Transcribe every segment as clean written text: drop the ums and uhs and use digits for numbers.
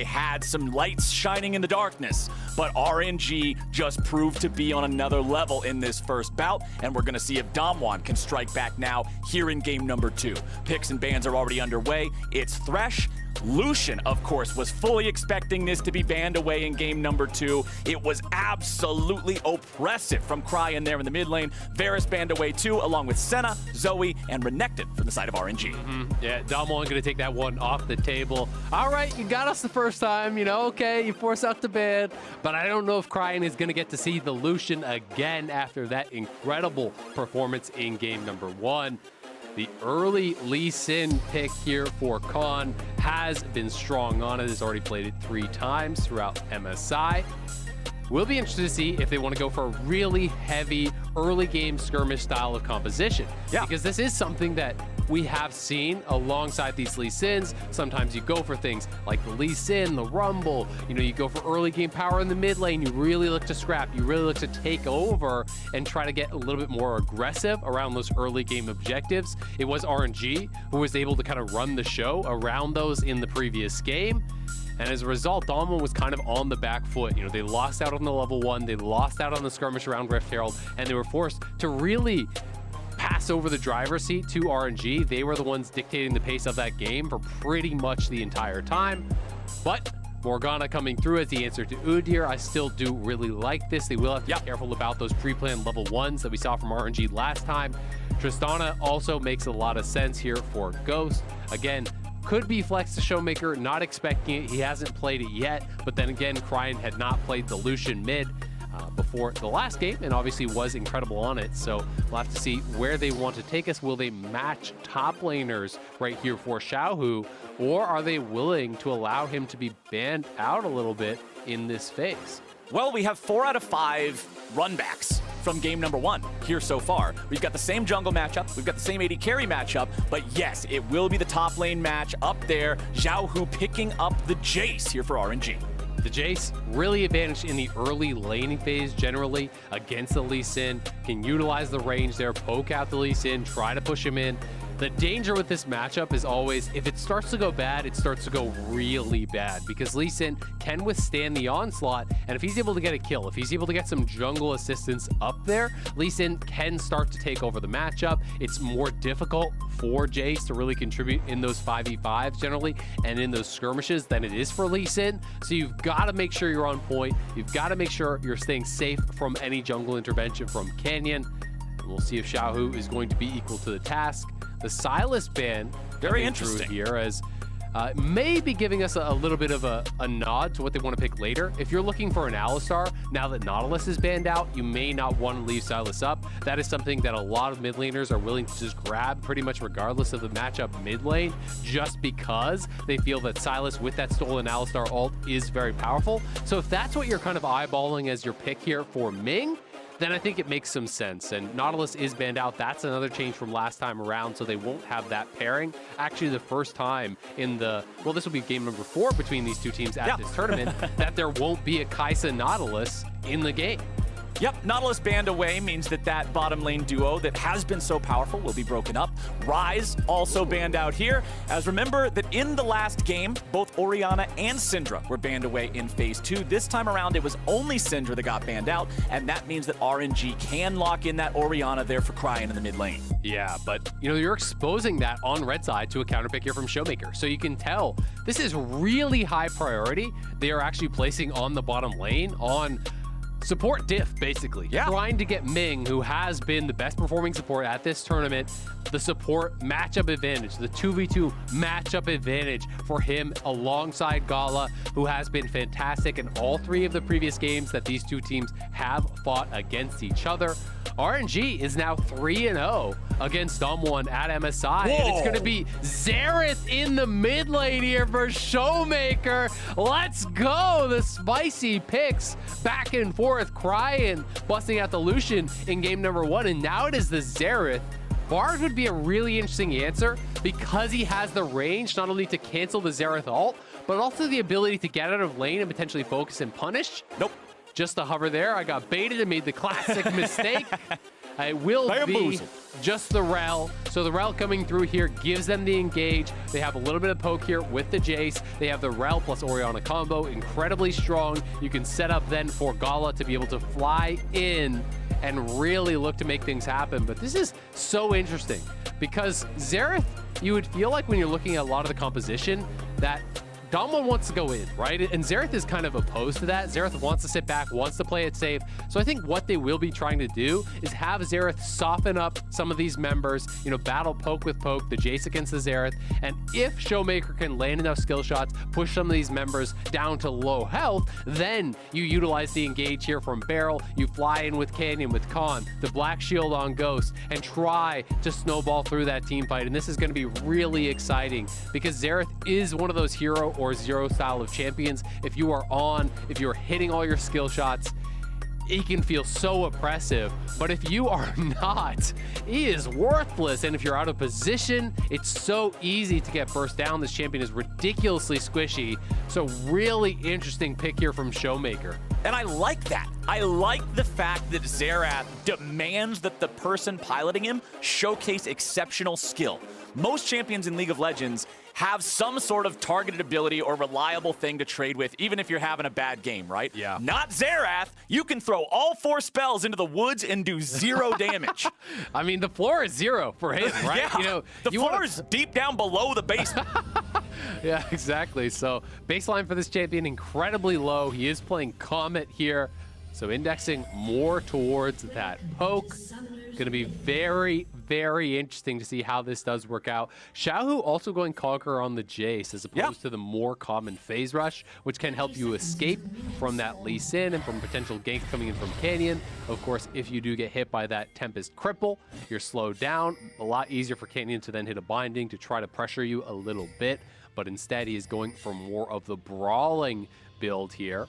They had some lights shining in the darkness, but RNG just proved to be on another level in this first bout, and we're gonna see if Damwon can strike back now here in game number 2. Picks and bans are already underway. It's Thresh. Lucian, of course, was fully expecting this to be banned away in game number 2. It was absolutely oppressive from Cryan there in the mid lane. Varus banned away too, along with Senna, Zoe, and Renekton from the side of RNG. Yeah, Damwon gonna take that one off the table. All right, you got us the first time, you know, okay, you force out the ban, but I don't know if Cryan is gonna get to see the Lucian again after that incredible performance in game number 1. The early Lee Sin pick here for Khan has been strong on it. Has already played it 3 times throughout MSI. We'll be interested to see if they want to go for a really heavy early game skirmish style of composition. Yeah. Because this is something that we have seen alongside these Lee Sins. Sometimes you go for things like the Lee Sin, the Rumble, you know, you go for early game power in the mid lane, you really look to scrap, you really look to take over and try to get a little bit more aggressive around those early game objectives. It was RNG who was able to kind of run the show around those in the previous game. And as a result, Damwon was kind of on the back foot. You know, they lost out on the level 1, they lost out on the skirmish around Rift Herald, and they were forced to really pass over the driver's seat to RNG. They were the ones dictating the pace of that game for pretty much the entire time. But Morgana coming through as the answer to Udyr. I still do really like this. They will have to be careful about those pre-planned level 1s that we saw from RNG last time. Tristana also makes a lot of sense here for Ghost. Again, could be flex to Showmaker, not expecting it. He hasn't played it yet, but then again, Cryan had not played the Lucian mid before the last game and obviously was incredible on it. So we'll have to see where they want to take us. Will they match top laners right here for Xiaohu, or are they willing to allow him to be banned out a little bit in this phase? Well, we have 4 out of 5 runbacks from game number 1 here so far. We've got the same jungle matchup, we've got the same AD carry matchup, but yes, it will be the top lane match up there. Xiaohu picking up the Jace here for RNG. The Jace really advantaged in the early laning phase generally against the Lee Sin, can utilize the range there, poke out the Lee Sin, try to push him in. The danger with this matchup is always, if it starts to go bad, it starts to go really bad, because Lee Sin can withstand the onslaught, and if he's able to get a kill, if he's able to get some jungle assistance up there, Lee Sin can start to take over the matchup. It's more difficult for Jace to really contribute in those 5v5s generally, and in those skirmishes than it is for Lee Sin. So you've got to make sure you're on point. You've got to make sure you're staying safe from any jungle intervention from Canyon. And we'll see if Xiaohu is going to be equal to the task. The Sylas ban, very interesting here, as may be giving us a little bit of a nod to what they want to pick later. If you're looking for an Alistar, now that Nautilus is banned out, you may not want to leave Sylas up. That is something that a lot of mid laners are willing to just grab pretty much regardless of the matchup mid lane, just because they feel that Sylas with that stolen Alistar ult is very powerful. So if that's what you're kind of eyeballing as your pick here for Ming, then I think it makes some sense. And Nautilus is banned out. That's another change from last time around, so they won't have that pairing. Actually, the first time in the, well, this will be game number 4 between these two teams at this tournament, that there won't be a Kai'Sa Nautilus in the game. Yep, Nautilus banned away means that that bottom lane duo that has been so powerful will be broken up. Ryze also banned out here. As remember that in the last game, both Orianna and Syndra were banned away in phase 2. This time around, it was only Syndra that got banned out, and that means that RNG can lock in that Orianna there for Cryan in the mid lane. Yeah, but you know, you're exposing that on red side to a counter pick here from Showmaker. So you can tell this is really high priority. They are actually placing on the bottom lane on support diff, basically. Trying to get Ming, who has been the best performing support at this tournament, the support matchup advantage, the 2v2 matchup advantage for him alongside Gala, who has been fantastic in all 3 of the previous games that these two teams have fought against each other. RNG is now 3-0 against Damwon at MSI. And it's going to be Xerath in the mid lane here for Showmaker. Let's go. The spicy picks back and forth. Cryan busting out the Lucian in game number 1. And now it is the Xerath. Bard would be a really interesting answer because he has the range not only to cancel the Xerath ult, but also the ability to get out of lane and potentially focus and punish. Nope. Just to hover there, I got baited and made the classic mistake. It will be Bamboozled. just the Rel. So the Rel coming through here gives them the engage. They have a little bit of poke here with the Jace. They have the Rel plus Orianna combo, incredibly strong. You can set up then for Gala to be able to fly in and really look to make things happen. But this is so interesting because Xerath, you would feel like when you're looking at a lot of the composition that Damwon wants to go in, right? And Xerath is kind of opposed to that. Xerath wants to sit back, wants to play it safe. So I think what they will be trying to do is have Xerath soften up some of these members, you know, battle poke with poke, the Jace against the Xerath. And if Showmaker can land enough skill shots, push some of these members down to low health, then you utilize the engage here from Barrel, you fly in with Canyon, with Khan, the Black Shield on Ghost, and try to snowball through that team fight. And this is going to be really exciting because Xerath is one of those hero or zero style of champions. If you are on, if you're hitting all your skill shots, he can feel so oppressive. But if you are not, he is worthless. And if you're out of position, it's so easy to get first down. This champion is ridiculously squishy. So really interesting pick here from Showmaker. And I like that. I like the fact that Xerath demands that the person piloting him showcase exceptional skill. Most champions in League of Legends have some sort of targeted ability or reliable thing to trade with, even if you're having a bad game, right? Yeah. Not Xerath. You can throw all 4 spells into the woods and do 0 damage. I mean, the floor is 0 for him, right? Yeah. You know, the floor is deep down below the basement. Yeah, exactly. So baseline for this champion, incredibly low. He is playing Comet here. So indexing more towards that poke. Going to be very, very interesting to see how this does work out. Xiaohu also going Conqueror on the Jace as opposed to the more common Phase Rush, which can help you escape from that Lee Sin and from potential ganks coming in from Canyon. Of course, if you do get hit by that Tempest Cripple, you're slowed down. A lot easier for Canyon to then hit a Binding to try to pressure you a little bit. But instead, he is going for more of the brawling build here.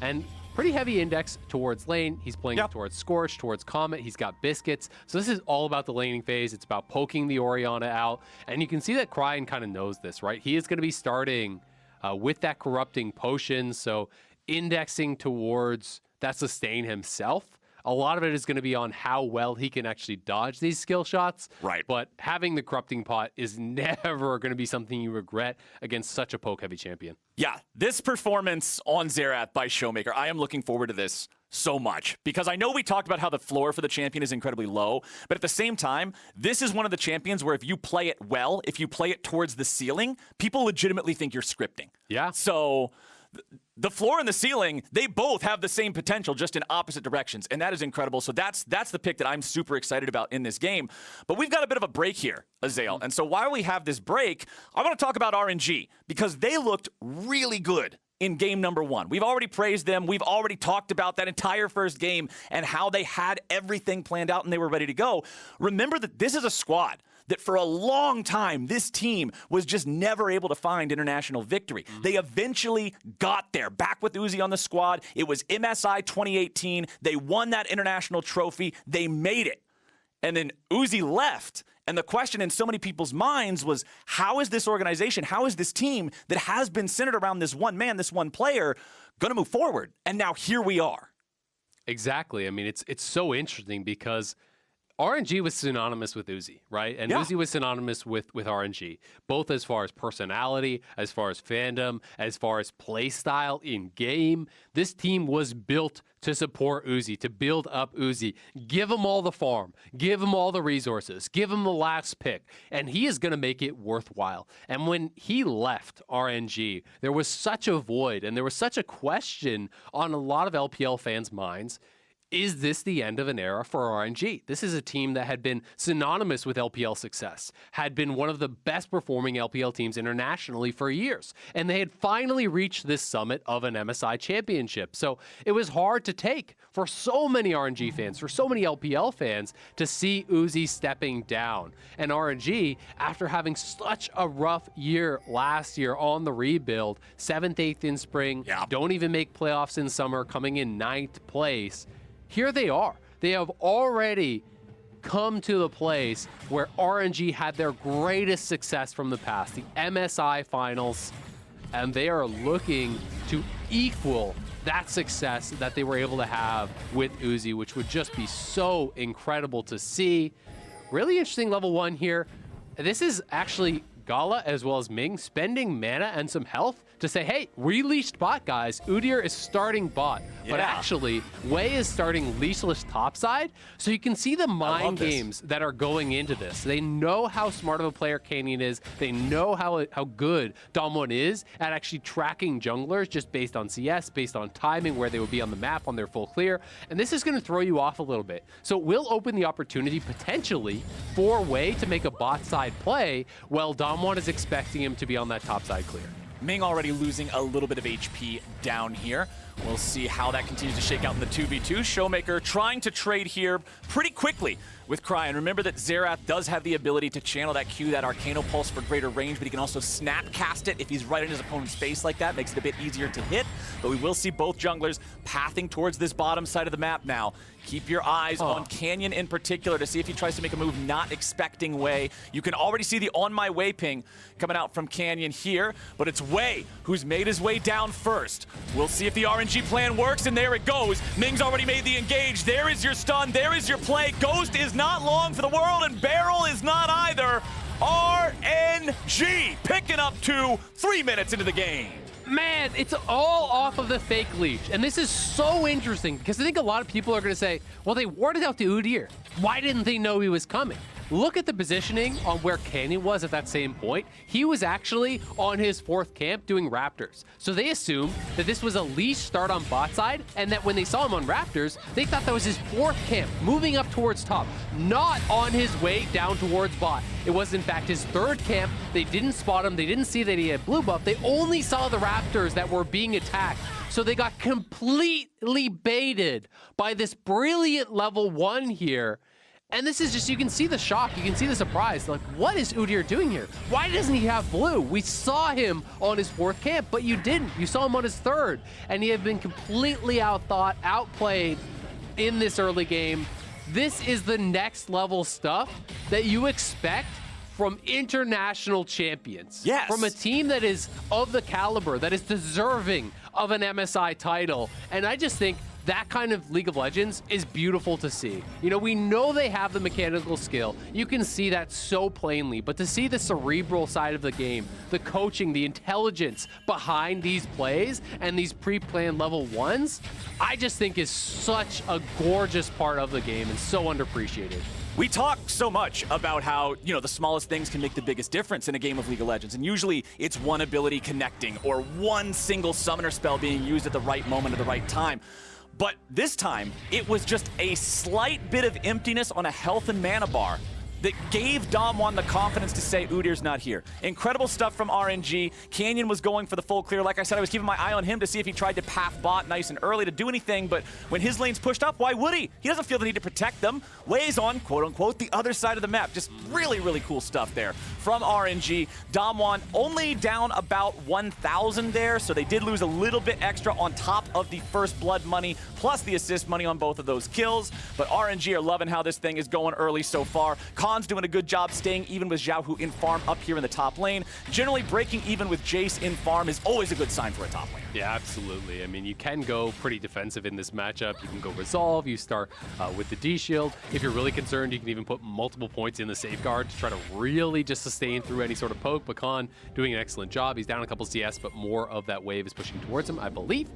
And pretty heavy index towards lane. He's playing towards Scorch, towards Comet. He's got Biscuits. So this is all about the laning phase. It's about poking the Orianna out. And you can see that Cryan kind of knows this, right? He is going to be starting with that Corrupting Potion. So indexing towards that sustain himself. A lot of it is going to be on how well he can actually dodge these skill shots. Right. But having the Corrupting Pot is never going to be something you regret against such a poke-heavy champion. Yeah, this performance on Xerath by Showmaker, I am looking forward to this so much because I know we talked about how the floor for the champion is incredibly low, but at the same time, this is one of the champions where if you play it well, if you play it towards the ceiling, people legitimately think you're scripting. Yeah. So the floor and the ceiling, they both have the same potential, just in opposite directions, and that is incredible. So that's the pick that I'm super excited about in this game. But we've got a bit of a break here, Azael, and so while we have this break, I want to talk about RNG because they looked really good in game number 1. We've already praised them. We've already talked about that entire first game and how they had everything planned out and they were ready to go. Remember that this is a squad that for a long time, this team was just never able to find international victory. They eventually got there. Back with Uzi on the squad, it was MSI 2018. They won that international trophy. They made it. And then Uzi left. And the question in so many people's minds was, how is this organization, how is this team that has been centered around this one man, this one player, going to move forward? And now here we are. Exactly. I mean, it's so interesting because RNG was synonymous with Uzi, right? And Uzi was synonymous with RNG, both as far as personality, as far as fandom, as far as play style in game. This team was built to support Uzi, to build up Uzi. Give him all the farm, give him all the resources, give him the last pick, and he is going to make it worthwhile. And when he left RNG, there was such a void and there was such a question on a lot of LPL fans' minds. Is this the end of an era for RNG? This is a team that had been synonymous with LPL success, had been one of the best performing LPL teams internationally for years, and they had finally reached this summit of an MSI championship. So it was hard to take for so many RNG fans, for so many LPL fans, to see Uzi stepping down. And RNG, after having such a rough year last year on the rebuild, 7th, 8th in spring, don't even make playoffs in summer, coming in 9th place, here they are. They have already come to the place where RNG had their greatest success from the past, the MSI finals. and they are looking to equal that success that they were able to have with Uzi, which would just be so incredible to see. Really interesting level 1 here. This is actually Gala as well as Ming spending mana and some health to say, hey, we leashed bot, guys. Udyr is starting bot. But actually, Wei is starting leashless topside. So you can see the mind games that are going into this. They know how smart of a player Canyon is. They know how good Damwon is at actually tracking junglers just based on CS, based on timing, where they would be on the map on their full clear. And this is going to throw you off a little bit. So it will open the opportunity potentially for Wei to make a bot side play while Damwon is expecting him to be on that top side clear. Ming already losing a little bit of HP down here. We'll see how that continues to shake out in the 2v2. Showmaker trying to trade here pretty quickly with Cry. And remember that Xerath does have the ability to channel that Q, that Arcano Pulse for greater range, but he can also snap cast it if he's right in his opponent's face like that. Makes it a bit easier to hit. But we will see both junglers pathing towards this bottom side of the map now. Keep your eyes on Canyon in particular to see if he tries to make a move not expecting Wei. You can already see the on my way ping coming out from Canyon here, but it's Wei who's made his way down first. We'll see if the RNG plan works, and there it goes. Ming's already made the engage. There is your stun. There is your play. Ghost is not long for the world, and Barrel is not either. RNG picking up 3 minutes into the game. Man, it's all off of the fake leech. And this is so interesting because I think a lot of people are going to say, well, they warded out the Udyr. Why didn't they know he was coming? Look at the positioning on where Canyon was at that same point. He was actually on his 4th camp doing Raptors. So they assumed that this was a leash start on bot side, and that when they saw him on Raptors, they thought that was his 4th camp, moving up towards top, not on his way down towards bot. It was, in fact, his 3rd camp. They didn't spot him. They didn't see that he had blue buff. They only saw the Raptors that were being attacked. So they got completely baited by this brilliant level 1 here. And this is just, you can see the shock, you can see the surprise. Like, what is Udyr doing here? Why doesn't he have blue? We saw him on his 4th camp, but you didn't. You saw him on his 3rd, and he had been completely outthought, outplayed in this early game. This is the next level stuff that you expect from international champions. Yes. From a team that is of the caliber, that is deserving of an MSI title. And I just think that kind of League of Legends is beautiful to see. You know, we know they have the mechanical skill. You can see that so plainly, but to see the cerebral side of the game, the coaching, the intelligence behind these plays and these pre-planned level 1s, I just think is such a gorgeous part of the game and so underappreciated. We talk so much about how, you know, the smallest things can make the biggest difference in a game of League of Legends, and usually it's one ability connecting or one single summoner spell being used at the right moment at the right time. But this time, it was just a slight bit of emptiness on a health and mana bar that gave Damwon the confidence to say Udyr's not here. Incredible stuff from RNG. Canyon was going for the full clear. Like I said, I was keeping my eye on him to see if he tried to path bot nice and early to do anything, but when his lane's pushed up, why would he? He doesn't feel the need to protect them. Wei's on, quote unquote, the other side of the map. Just really, really cool stuff there from RNG. Damwon only down about 1,000 there, so they did lose a little bit extra on top of the first blood money, plus the assist money on both of those kills. But RNG are loving how this thing is going early so far. Khan's doing a good job staying even with Xiao Hu in farm up here in the top lane. Generally, breaking even with Jace in farm is always a good sign for a top lane. Yeah, absolutely. I mean, you can go pretty defensive in this matchup. You can go Resolve. You start with the D-Shield. If you're really concerned, you can even put multiple points in the Safeguard to try to really just sustain through any sort of poke. But Khan doing an excellent job. He's down a couple CS, but more of that wave is pushing towards him, I believe.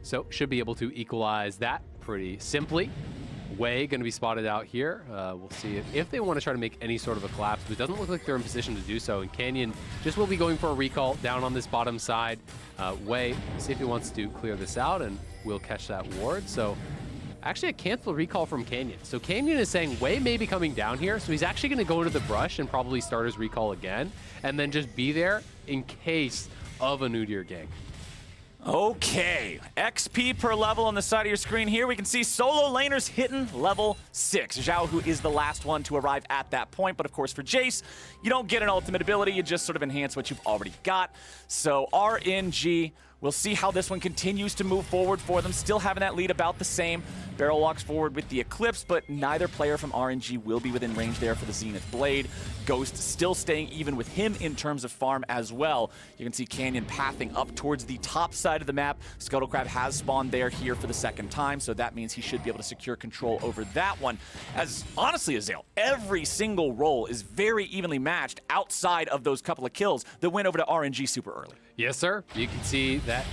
So should be able to equalize that pretty simply. Wei going to be spotted out here. We'll see if they want to try to make any sort of a collapse, but it doesn't look like they're in position to do so. And Canyon just will be going for a recall down on this bottom side. Wei, see if he wants to clear this out, and we'll catch that ward. So actually a cancel recall from Canyon. So Canyon is saying Wei may be coming down here, so he's actually going to go into the brush and probably start his recall again, and then just be there in case of a Udyr gank. Okay, XP per level on the side of your screen here. We can see solo laners hitting level 6. Xiao Hu is the last one to arrive at that point, but of course for Jace, you don't get an ultimate ability, you just sort of enhance what you've already got. So RNG We'll see how this one continues to move forward for them. Still having that lead about the same. Barrel walks forward with the Eclipse, but neither player from RNG will be within range there for the Zenith Blade. Ghost still staying even with him in terms of farm as well. You can see Canyon pathing up towards the top side of the map. Scuttlecrab has spawned there here for the second time, so that means he should be able to secure control over that one. As honestly, Azale, every single roll is very evenly matched outside of those couple of kills that went over to RNG super early. Yes, sir. You can see that.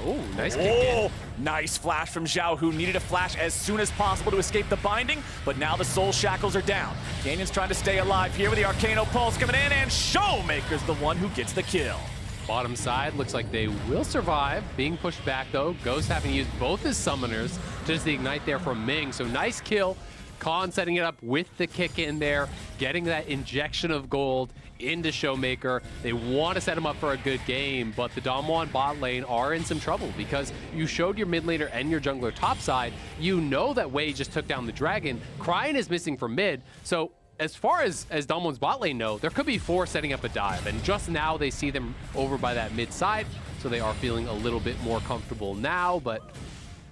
Oh, nice kick in. Nice flash from Zhao, who needed a flash as soon as possible to escape the binding, but now the soul shackles are down. Canyon's trying to stay alive here with the Arcano Pulse coming in, and Showmaker's the one who gets the kill. Bottom side looks like they will survive. Being pushed back, though. Ghost having used both his summoners to just the ignite there from Ming, so nice kill. Khan setting it up with the kick in there, getting that injection of gold into Showmaker. They want to set him up for a good game, but the Damwon bot lane are in some trouble because you showed your mid laner and your jungler topside. You know that Wei just took down the dragon. Cryin is missing from mid, so as far as Damwon's bot lane know, there could be 4 setting up a dive, and just now they see them over by that mid side, so they are feeling a little bit more comfortable now. But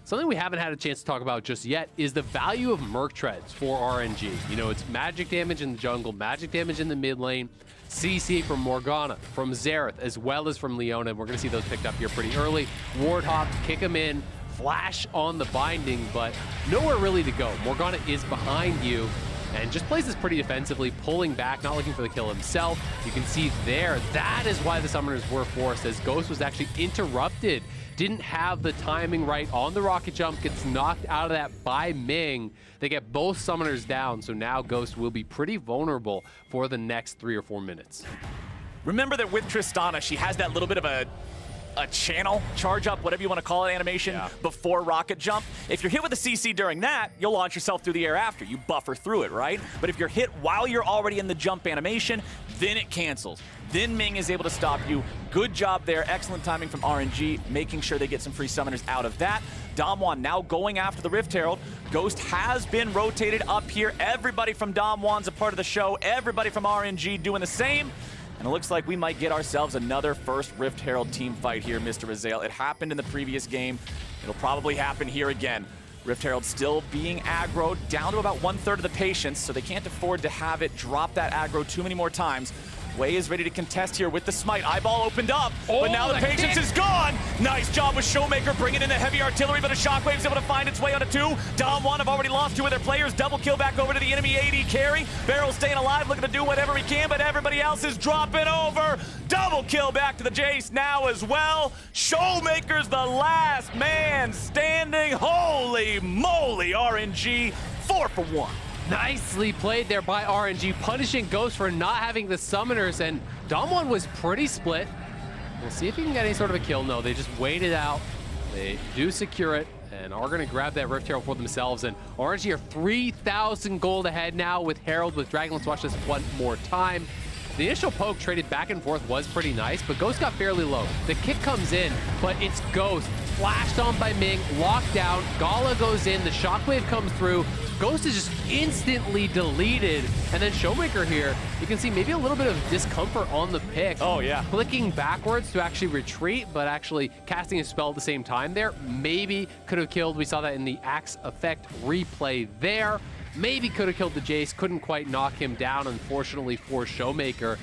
something we haven't had a chance to talk about just yet is the value of Merc Treads for RNG. You know, it's magic damage in the jungle, magic damage in the mid lane, CC from Morgana, from Xerath, as well as from Leona. We're going to see those picked up here pretty early. Ward hop, kick him in, flash on the binding, but nowhere really to go. Morgana is behind you and just plays this pretty defensively, pulling back, not looking for the kill himself. You can see there, that is why the summoners were forced, as Ghost was actually interrupted. Didn't have the timing right on the rocket jump, gets knocked out of that by Ming. They get both summoners down, so now Ghost will be pretty vulnerable for the next 3 or 4 minutes. Remember that with Tristana, she has that little bit of a channel, charge up, whatever you want to call it, animation before rocket jump. If you're hit with a CC during that, you'll launch yourself through the air after. You buffer through it, right? But if you're hit while you're already in the jump animation, then it cancels. Then Ming is able to stop you. Good job there. Excellent timing from RNG, making sure they get some free summoners out of that. Damwon now going after the Rift Herald. Ghost has been rotated up here. Everybody from Damwon's a part of the show. Everybody from RNG doing the same. And it looks like we might get ourselves another first Rift Herald team fight here, Mr. Azale. It happened in the previous game. It'll probably happen here again. Rift Herald still being aggroed, down to about 1/3 of the patience, so they can't afford to have it drop that aggro too many more times. Wei is ready to contest here with the smite. Eyeball opened up, but now the patience is gone. Nice job with Showmaker bringing in the heavy artillery, but a Shockwave's able to find its way onto 2. Damwon have already lost 2 of their players. Double kill back over to the enemy AD carry. Barrel staying alive, looking to do whatever he can, but everybody else is dropping over. Double kill back to the Jace now as well. Showmaker's the last man standing. Holy moly, RNG, 4 for 1. Nicely played there by RNG, punishing Ghost for not having the summoners, and Damwon was pretty split. We'll see if he can get any sort of a kill. No, they just waited out. They do secure it and are going to grab that Rift Herald for themselves, and RNG are 3,000 gold ahead now with Herald, with Dragon. Let's watch this one more time. The initial poke traded back and forth was pretty nice, but Ghost got fairly low. The kick comes in, but it's Ghost. Flashed on by Ming, locked down, Gala goes in, the Shockwave comes through. Ghost is just instantly deleted. And then Showmaker here, you can see maybe a little bit of discomfort on the pick. Oh, yeah. Clicking backwards to actually retreat, but actually casting a spell at the same time there. Maybe could have killed. We saw that in the Axe effect replay there. Maybe could have killed the Jace. Couldn't quite knock him down, unfortunately, for Showmaker.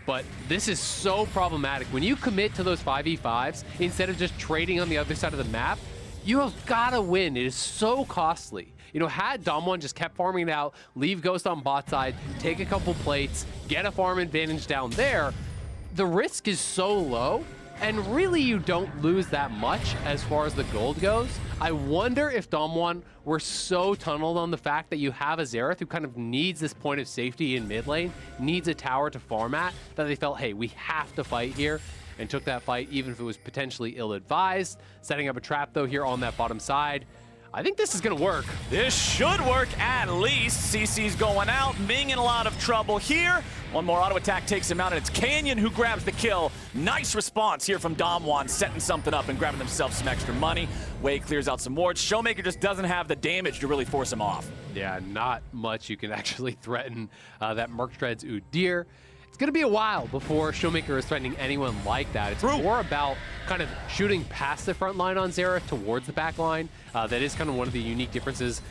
But this is so problematic. When you commit to those 5v5s, instead of just trading on the other side of the map, you have got to win. It is so costly. You know, had Damwon just kept farming it out, leave Ghost on bot side, take a couple plates, get a farm advantage down there, the risk is so low, and really you don't lose that much as far as the gold goes. I wonder if Damwon were so tunneled on the fact that you have a Xerath who kind of needs this point of safety in mid lane, needs a tower to farm at, that they felt, hey, we have to fight here, and took that fight even if it was potentially ill-advised. Setting up a trap, though, here on that bottom side. I think this is going to work. This should work at least. CC's going out. Ming in a lot of trouble here. One more auto attack takes him out, and it's Canyon who grabs the kill. Nice response here from Damwon, setting something up and grabbing themselves some extra money. Wei clears out some wards. Showmaker just doesn't have the damage to really force him off. Yeah, not much you can actually threaten that Merc Treads Udyr. It's going to be a while before Showmaker is threatening anyone like that. It's more about kind of shooting past the front line on Xerath towards the back line. That is kind of one of the unique differences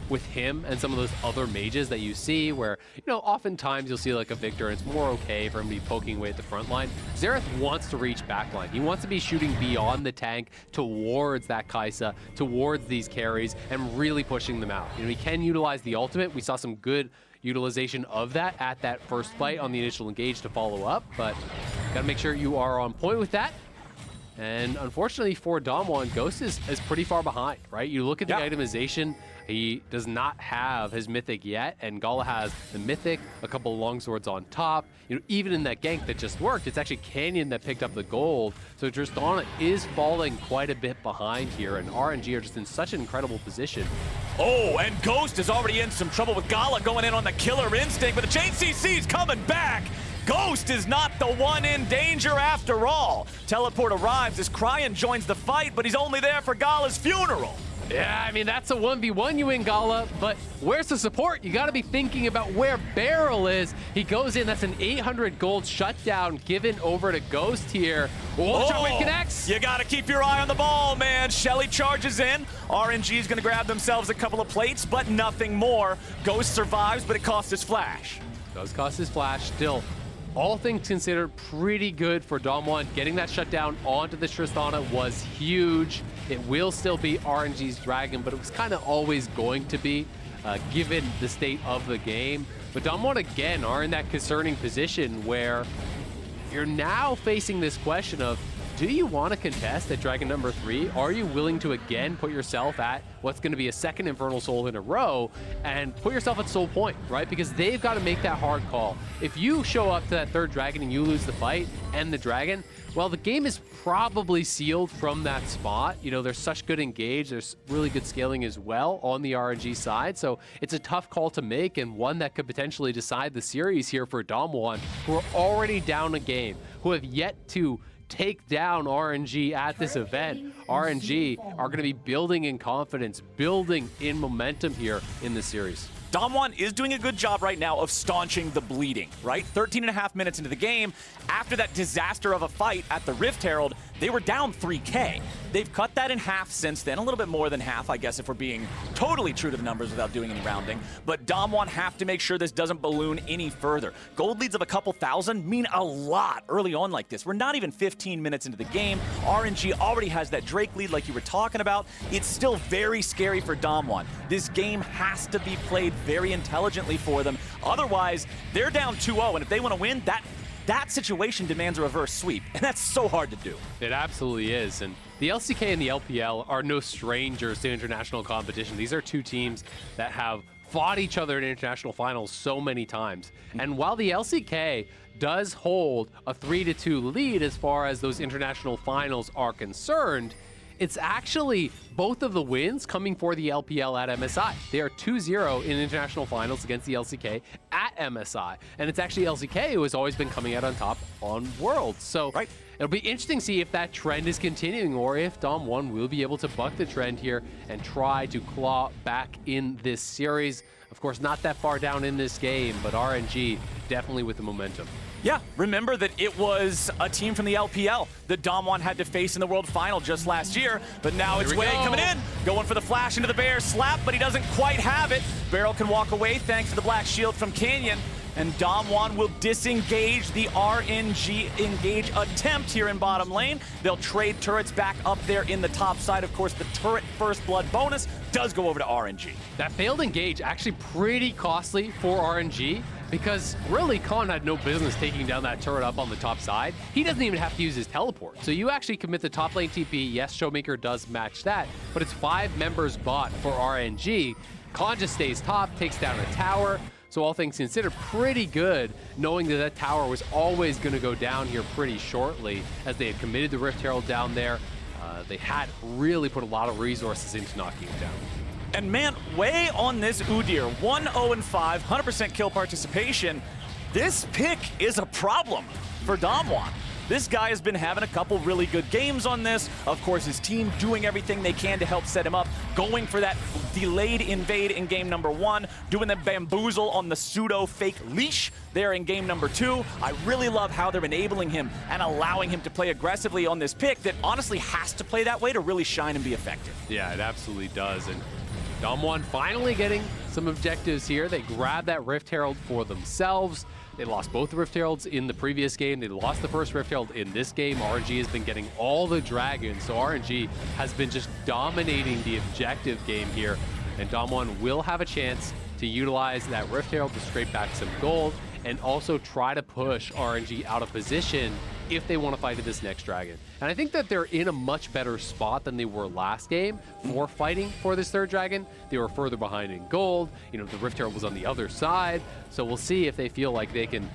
with him and some of those other mages that you see where, you know, oftentimes you'll see like a Victor and it's more okay for him to be poking away at the front line. Xerath wants to reach backline. He wants to be shooting beyond the tank towards that Kai'Sa, towards these carries, and really pushing them out. You know, he can utilize the ultimate. We saw some good utilization of that at that first fight on the initial engage to follow up, but gotta make sure you are on point with that. And unfortunately for Damwon, Ghost is pretty far behind, right? You look at the itemization, he does not have his Mythic yet, and Gala has the Mythic, a couple of longswords on top. You know, even in that gank that just worked, it's actually Canyon that picked up the gold. So Tristana is falling quite a bit behind here, and RNG are just in such an incredible position. Oh, and Ghost is already in some trouble with Gala going in on the killer instinct, but the JCC's coming back. Ghost is not the one in danger after all. Teleport arrives as Cryan joins the fight, but he's only there for Gala's funeral. Yeah, I mean, that's a 1v1 you win, Gala, but where's the support? You got to be thinking about where Beryl is. He goes in, that's an 800 gold shutdown given over to Ghost here. Oh, Shockwave connects. You got to keep your eye on the ball, man. Shelly charges in. RNG is going to grab themselves a couple of plates, but nothing more. Ghost survives, but it costs his flash. Does cost his flash. Still, all things considered, pretty good for Damwon. Getting that shutdown onto the Tristana was huge. It will still be RNG's Dragon, but it was kind of always going to be, given the state of the game. But Damwon, again, are in that concerning position where you're now facing this question of, do you want to contest at Dragon number 3? Are you willing to again put yourself at what's going to be a second Infernal Soul in a row and put yourself at Soul Point, right? Because they've got to make that hard call. If you show up to that third Dragon and you lose the fight and the Dragon, well, the game is probably sealed from that spot. You know, there's such good engage. There's really good scaling as well on the RNG side. So it's a tough call to make, and one that could potentially decide the series here for Damwon, who are already down a game, who have yet to take down RNG at this event. RNG are going to be building in confidence, building in momentum here in the series. Damwon is doing a good job right now of staunching the bleeding, right? 13.5 minutes into the game, after that disaster of a fight at the Rift Herald, they were down 3K. They've cut that in half since then, a little bit more than half, I guess, if we're being totally true to the numbers without doing any rounding. But Damwon have to make sure this doesn't balloon any further. Gold leads of a couple thousand mean a lot early on like this. We're not even 15 minutes into the game. RNG already has that Drake lead like you were talking about. It's still very scary for Damwon. This game has to be played very intelligently for them. Otherwise, they're down 2-0, and if they want to win, that situation demands a reverse sweep, and that's so hard to do. It absolutely is, and the LCK and the LPL are no strangers to international competition. These are two teams that have fought each other in international finals so many times. And while the LCK does hold a 3-2 lead as far as those international finals are concerned, it's actually both of the wins coming for the LPL at MSI. They are 2-0 in international finals against the LCK at MSI. And it's actually LCK who has always been coming out on top on Worlds. So it'll be interesting to see if that trend is continuing or if Damwon will be able to buck the trend here and try to claw back in this series. Of course, not that far down in this game, but RNG definitely with the momentum. Yeah, remember that it was a team from the LPL that Damwon had to face in the World Final just last year, but now it's Way coming in, going for the flash into the Bear slap, but he doesn't quite have it. Beryl can walk away thanks to the Black Shield from Canyon, and Damwon will disengage the RNG engage attempt here in bottom lane. They'll trade turrets back up there in the top side. Of course, the turret first blood bonus does go over to RNG. That failed engage actually pretty costly for RNG, because really Khan had no business taking down that turret up on the top side. He doesn't even have to use his teleport. So you actually commit the top lane TP. Yes, Showmaker does match that, but it's 5 members bot for RNG. Khan just stays top, takes down a tower. So all things considered, pretty good, knowing that that tower was always going to go down here pretty shortly, as they had committed the Rift Herald down there. They had really put a lot of resources into knocking it down. And man, Way on this Udyr, 1-0-5, 100% kill participation. This pick is a problem for Damwon. this guy has been having a couple really good games on this. Of course, his team doing everything they can to help set him up, going for that delayed invade in game number 1, doing the bamboozle on the pseudo-fake leash there in game number 2. I really love how they're enabling him and allowing him to play aggressively on this pick that honestly has to play that way to really shine and be effective. Yeah, it absolutely does. And Damwon finally getting some objectives here. They grabbed that Rift Herald for themselves. They lost both the Rift Heralds in the previous game. They lost the first Rift Herald in this game. RNG has been getting all the dragons, so RNG has been just dominating the objective game here. And Damwon will have a chance to utilize that Rift Herald to scrape back some gold and also try to push RNG out of position if they want to fight this next dragon. And I think that they're in a much better spot than they were last game for fighting for this third dragon. They were further behind in gold. You know, the Rift Herald was on the other side. So we'll see if they feel like they can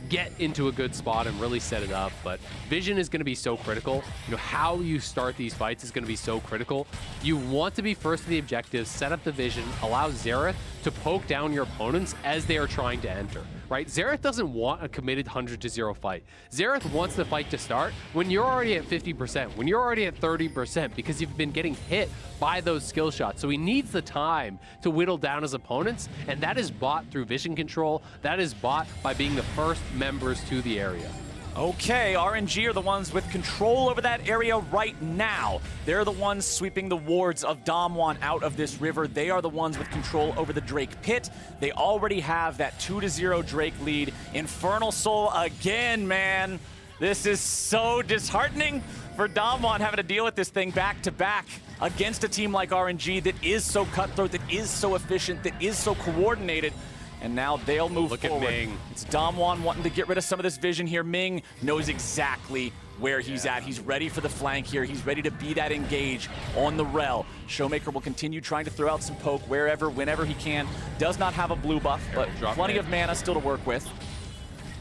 get into a good spot and really set it up. But vision is going to be so critical. You know, how you start these fights is going to be so critical. You want to be first to the objectives, set up the vision, allow Xerath to poke down your opponents as they are trying to enter, right? Xerath doesn't want a committed 100-0 fight. Xerath wants the fight to start when you're already at 50%, when you're already at 30%, because you've been getting hit by those skill shots. So he needs the time to whittle down his opponents, and that is bought through vision control. That is bought by being the first members to the area. Okay, RNG are the ones with control over that area right now. They're the ones sweeping the wards of Damwon out of this river. They are the ones with control over the Drake pit. They already have that 2-0 Drake lead. Infernal Soul again, man. This is so disheartening for Damwon having to deal with this thing back to back against a team like RNG that is so cutthroat, that is so efficient, that is so coordinated. And now they'll move forward. Look at Ming. It's Damwon wanting to get rid of some of this vision here. Ming knows exactly where he's at. He's ready for the flank here. He's ready to be that engage on the Rel. Showmaker will continue trying to throw out some poke wherever, whenever he can. Does not have a blue buff, but plenty of mana still to work with.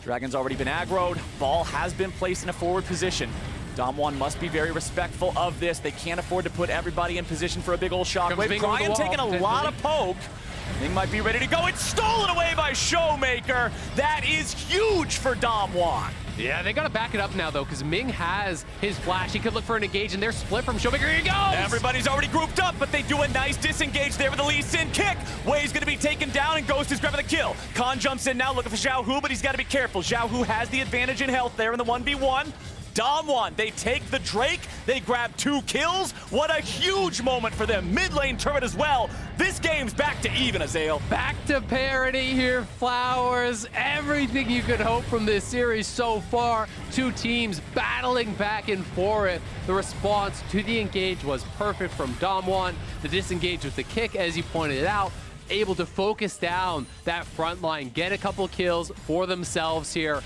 Dragon's already been aggroed. Ball has been placed in a forward position. Damwon must be very respectful of this. They can't afford to put everybody in position for a big old shockwave. Brian taking a lot of poke. Ming might be ready to go. It's stolen away by Showmaker. That is huge for Damwon. Yeah, they got to back it up now, though, because Ming has his flash. He could look for an engage, and they're split from Showmaker. Here he goes! Everybody's already grouped up, but they do a nice disengage there with the Lee Sin kick. Wei's going to be taken down, and Ghost is grabbing the kill. Khan jumps in now, looking for Xiao Hu, but he's got to be careful. Xiao Hu has the advantage in health there in the 1v1. Damwon, they take the Drake, they grab 2 kills. What a huge moment for them. Mid lane turret as well. This game's back to even, Azael. Back to parity here, Flowers. Everything you could hope from this series so far. 2 teams battling back and forth. The response to the engage was perfect from Damwon. The disengage with the kick, as you pointed out, able to focus down that front line, get a couple kills for themselves here.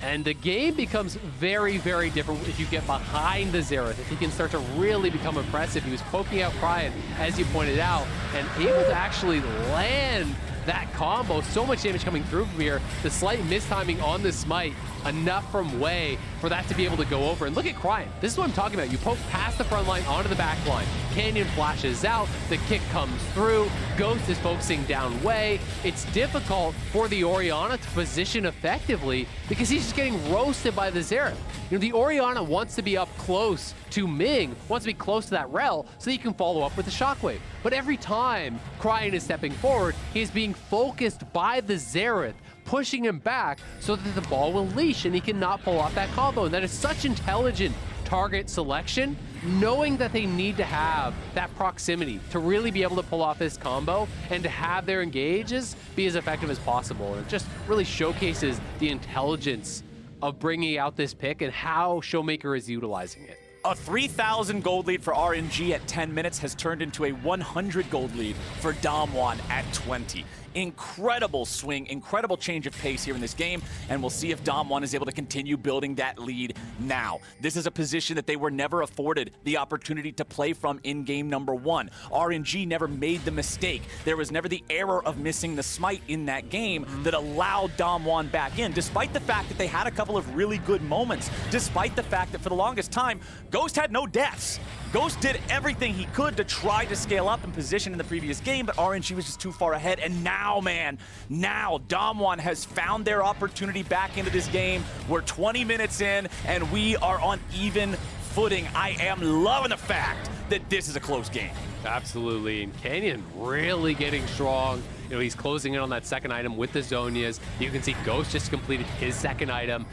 And the game becomes very, very different if you get behind the Xerath. If he can start to really become impressive. He was poking out Brian, as you pointed out, and able to actually land that combo. So much damage coming through from here. The slight mistiming on the smite, enough from Wei for that to be able to go over. And look at Cryan. This is what I'm talking about. You poke past the front line onto the back line. Canyon flashes out. The kick comes through. Ghost is focusing down Wei. It's difficult for the Orianna to position effectively because he's just getting roasted by the Xerath. You know, the Orianna wants to be up close to Ming, wants to be close to that Rel so that he can follow up with the Shockwave. But every time Cryan is stepping forward, he's being focused by the Xerath, pushing him back so that the ball will leash and he cannot pull off that combo. And that is such intelligent target selection, knowing that they need to have that proximity to really be able to pull off this combo and to have their engages be as effective as possible. And it just really showcases the intelligence of bringing out this pick and how Showmaker is utilizing it. A 3,000 gold lead for RNG at 10 minutes has turned into a 100 gold lead for Damwon at 20. Incredible swing, incredible change of pace here in this game, and we'll see if Damwon is able to continue building that lead now. This is a position that they were never afforded the opportunity to play from in game number 1. RNG never made the mistake. There was never the error of missing the smite in that game that allowed Damwon back in, despite the fact that they had a couple of really good moments, despite the fact that for the longest time, Ghost had no deaths. Ghost did everything he could to try to scale up in position in the previous game, but RNG was just too far ahead. And now, man, now Damwon has found their opportunity back into this game. We're 20 minutes in, and we are on even footing. I am loving the fact that this is a close game. Absolutely, and Canyon really getting strong. You know, he's closing in on that second item with the Zonias. You can see Ghost just completed his second item.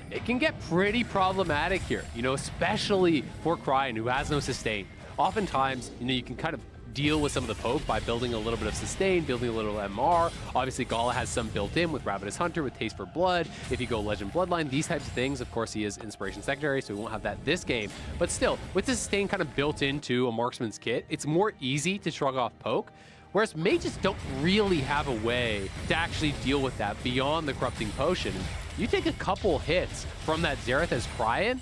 It can get pretty problematic here, you know, especially for Cryan, who has no sustain. Oftentimes, you know, you can kind of deal with some of the poke by building a little bit of sustain, building a little MR. Obviously, Gala has some built in with Ravenous Hunter, with Taste for Blood. If you go Legend Bloodline, these types of things, of course, he is Inspiration Secondary, so we won't have that this game. But still, with the sustain kind of built into a Marksman's kit, it's more easy to shrug off poke. Whereas mages don't really have a way to actually deal with that beyond the Corrupting Potion. You take a couple hits from that Xerath as Cryan,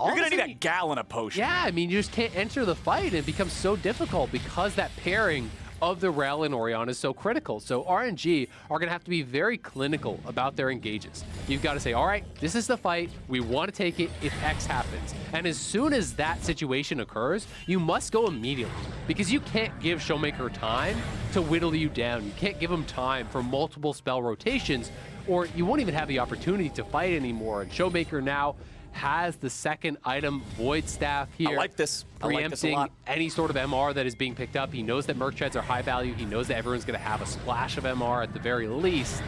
you're gonna need a gallon of potion. Yeah, I mean, you just can't enter the fight, and it becomes so difficult because that pairing of the Rel and Orion is so critical. So RNG are gonna have to be very clinical about their engages. You've got to say, all right, this is the fight, we want to take it if X happens. And as soon as that situation occurs, you must go immediately, because you can't give Showmaker time to whittle you down. You can't give him time for multiple spell rotations, or you won't even have the opportunity to fight anymore. And Showmaker now has the second item, Void Staff here. I like this. Preempting any sort of MR that is being picked up. He knows that Merc Treads are high value. He knows that everyone's going to have a splash of MR at the very least.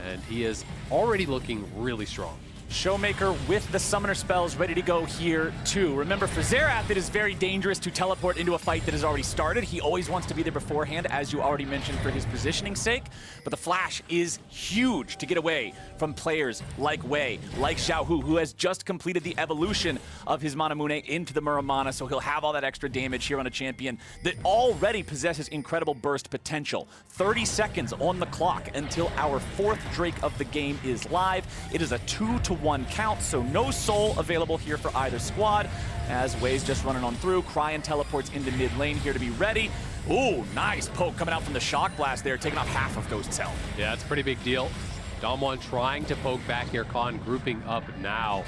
And he is already looking really strong. Showmaker with the summoner spells ready to go here too. Remember, for Xerath, it is very dangerous to teleport into a fight that has already started. He always wants to be there beforehand, as you already mentioned, for his positioning's sake. But the flash is huge to get away from players like Wei, like Xiaohu, who has just completed the evolution of his Manamune into the Muramana, so he'll have all that extra damage here on a champion that already possesses incredible burst potential. 30 seconds on the clock until our fourth Drake of the game is live. It is a 2-to-1 count, so no soul available here for either squad, as Wei's just running on through. Cryan teleports into mid lane here to be ready. Ooh, nice poke coming out from the Shock Blast there, taking off half of Ghost's health. Yeah, it's a pretty big deal. Damwon trying to poke back here, Khan grouping up now.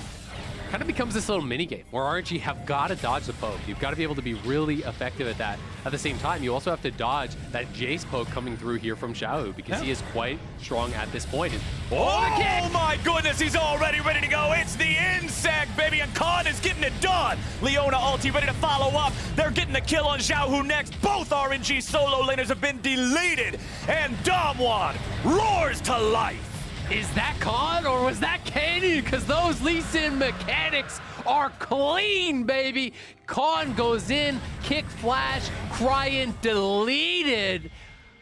Kind of becomes this little mini game where RNG have got to dodge the poke. You've got to be able to be really effective at that. At the same time, you also have to dodge that Jace poke coming through here from Xiaohu, because he is quite strong at this point. And, oh my goodness, he's already ready to go. It's the insect, baby, and Khan is getting it done. Leona ulti ready to follow up. They're getting the kill on Xiaohu next. Both RNG solo laners have been deleted, and Damwon roars to life. is that Khan or was that Canyon? Because those Lee Sin mechanics are clean, baby. Khan goes in, kick flash, Cryan deleted.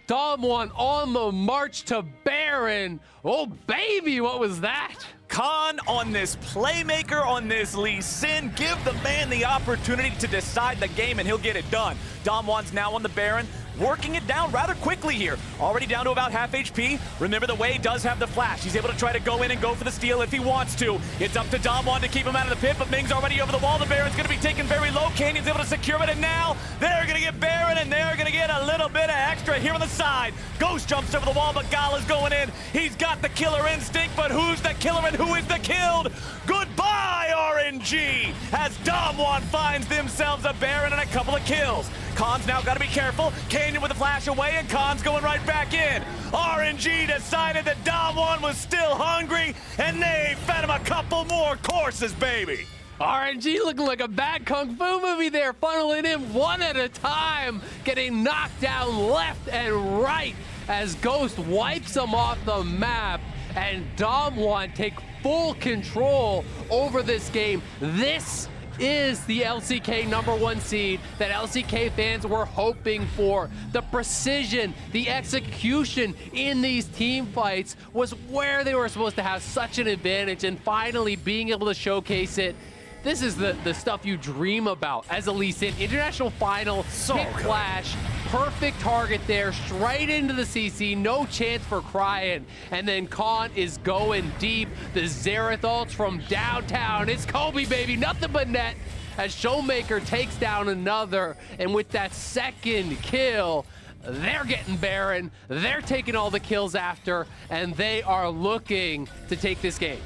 Damwon on the march to Baron. Oh, baby, what was that? Khan on this playmaker, on this Lee Sin. Give the man the opportunity to decide the game and he'll get it done. Damwon's now on the Baron, working it down rather quickly here. Already down to about half HP. Remember, the Wei does have the flash. He's able to try to go in and go for the steal if he wants to. It's up to Damwon to keep him out of the pit, but Ming's already over the wall. The Baron's going to be taken very low. Canyon's able to secure it, and now they're going to get Baron, and they're going to get a little bit of extra here on the side. Ghost jumps over the wall, but Gala's going in. He's got the killer instinct, but who's the killer and who is the killed? Goodbye, RNG, as Damwon finds themselves a Baron and a couple of kills. Khan's now got to be careful. Canyon with the flash away, and Khan's going right back in. RNG decided that Damwon was still hungry, and they fed him a couple more courses, baby. RNG looking like a bad Kung Fu movie there, funneling in one at a time, getting knocked down left and right as Ghost wipes them off the map, and Damwon take full control over this game. This is the LCK #1 seed that LCK fans were hoping for. The precision, the execution in these team fights was where they were supposed to have such an advantage, and finally being able to showcase it. This is the stuff you dream about as a Lee Sin. International final, hit flash, perfect target there, straight into the CC, no chance for Cryan. And then Khan is going deep. The Xerath ults from downtown. It's Kobe, baby, nothing but net. As Showmaker takes down another, and with that second kill, they're getting Baron, they're taking all the kills after, and they are looking to take this game.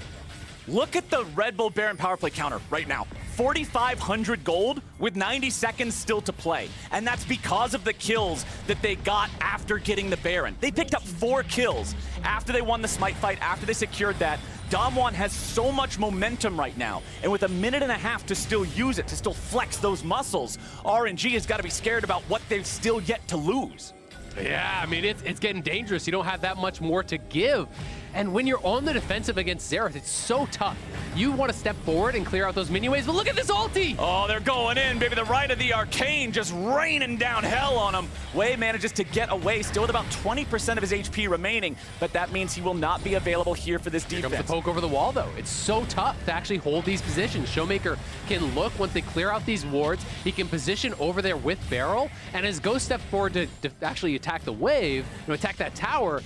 Look at the Red Bull Baron power play counter right now. 4,500 gold with 90 seconds still to play. And that's because of the kills that they got after getting the Baron. They picked up 4 kills after they won the Smite fight, after they secured that. Damwon has so much momentum right now, and with a minute and a half to still use it, to still flex those muscles, RNG has got to be scared about what they've still yet to lose. Yeah, I mean, it's getting dangerous. You don't have that much more to give. And when you're on the defensive against Xerath, it's so tough. You want to step forward and clear out those mini waves, but look at this ulti! Oh, they're going in, baby. The right of the Arcane just raining down hell on him. Wei manages to get away, still with about 20% of his HP remaining, but that means he will not be available here for this defense. Here comes the poke over the wall, though. It's so tough to actually hold these positions. Showmaker can look once they clear out these wards. He can position over there with Barrel, and as Ghost steps forward to actually attack the wave, attack that tower,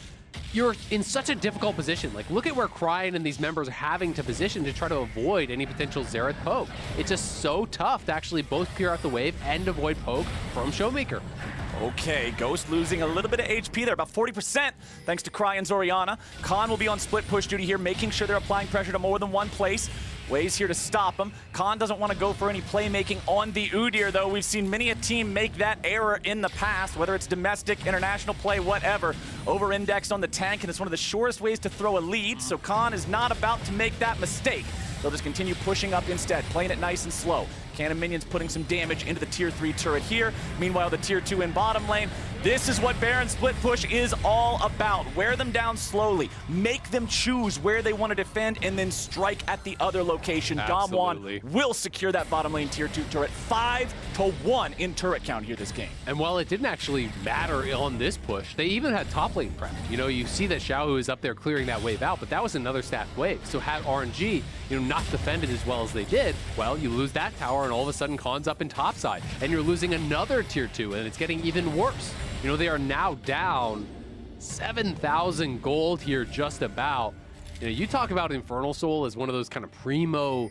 you're in such a difficult position. Like, look at where Cryan and these members are having to position to try to avoid any potential Xerath poke. It's just so tough to actually both clear out the wave and avoid poke from Showmaker. Okay, Ghost losing a little bit of HP there, about 40%, thanks to Cryan's Orianna. Khan will be on split push duty here, making sure they're applying pressure to more than one place. Wei's here to stop him. Khan doesn't want to go for any playmaking on the Udyr, though. We've seen many a team make that error in the past, whether it's domestic, international play, whatever. Over-indexed on the tank, and it's one of the shortest ways to throw a lead, so Khan is not about to make that mistake. They'll just continue pushing up instead, playing it nice and slow. Cannon minions putting some damage into the tier 3 turret here. Meanwhile, the tier 2 in bottom lane. This is what Baron split push is all about. Wear them down slowly. Make them choose where they want to defend and then strike at the other location. Absolutely. Damwon will secure that bottom lane tier 2 turret. 5-1 in turret count here this game. And while it didn't actually matter on this push, they even had top lane prep. You see that Xiaohu is up there clearing that wave out, but that was another stacked wave. So had RNG, not defended as well as they did, well, you lose that tower and all of a sudden Khan's up in topside, and you're losing another tier 2, and it's getting even worse. They are now down 7,000 gold here just about. You talk about Infernal Soul as one of those kind of primo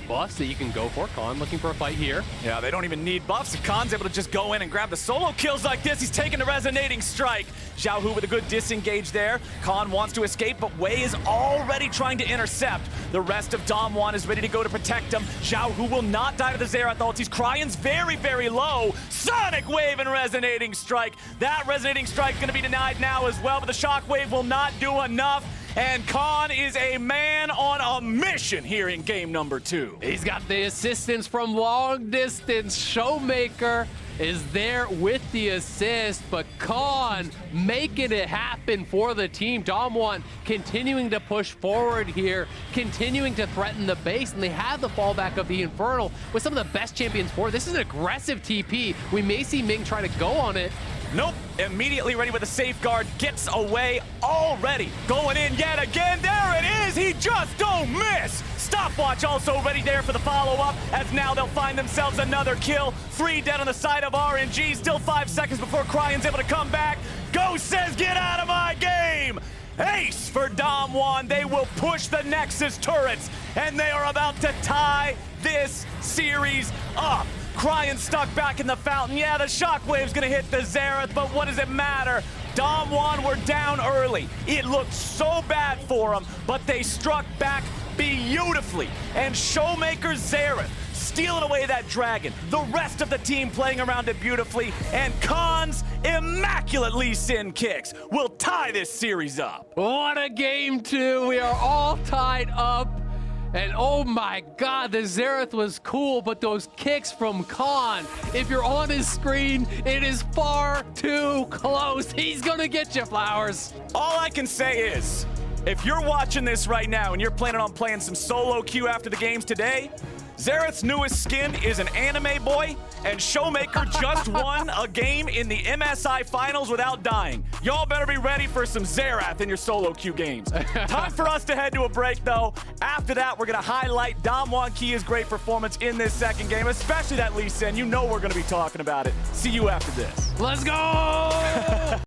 buffs that you can go for. Khan looking for a fight here. Yeah, they don't even need buffs. If Khan's able to just go in and grab the solo kills like this, he's taking the resonating strike. Xiaohu with a good disengage there. Khan wants to escape, but Wei is already trying to intercept. The rest of Damwon is ready to go to protect him. Xiaohu will not die to the Xerath ultis. Cryan's very, very low. Sonic Wave and resonating strike. That resonating strike going to be denied now as well, but the shockwave will not do enough. And Khan is a man on a mission here in game number 2. He's got the assistance from long distance. Showmaker is there with the assist, but Khan making it happen for the team. Damwon continuing to push forward here, continuing to threaten the base, and they have the fallback of the Infernal with some of the best champions for. This is an aggressive TP. We may see Ming try to go on it. Nope, immediately ready with a safeguard, gets away already. Going in yet again, there it is, he just don't miss. Stopwatch also ready there for the follow-up, as now they'll find themselves another kill. 3 dead on the side of RNG, still 5 seconds before Cryan's able to come back. Ghost says, get out of my game. Ace for Damwon, they will push the Nexus turrets, and they are about to tie this series up. Cryan stuck back in the fountain. Yeah, the shockwave's gonna hit the Xerath, but what does it matter? Damwon were down early. It looked so bad for them, but they struck back beautifully. And Showmaker's Xerath stealing away that dragon. The rest of the team playing around it beautifully, and Khan's immaculate Lee Sin kicks will tie this series up. What a game 2. We are all tied up. And oh my God, the Xerath was cool, but those kicks from Khan, if you're on his screen, it is far too close. He's gonna get you flowers. All I can say is, if you're watching this right now and you're planning on playing some solo queue after the games today, Xerath's newest skin is an anime boy, and Showmaker just won a game in the MSI finals without dying. Y'all better be ready for some Xerath in your solo queue games. Time for us to head to a break, though. After that, we're going to highlight Damwon Kia's great performance in this second game, especially that Lee Sin. You know we're going to be talking about it. See you after this. Let's go!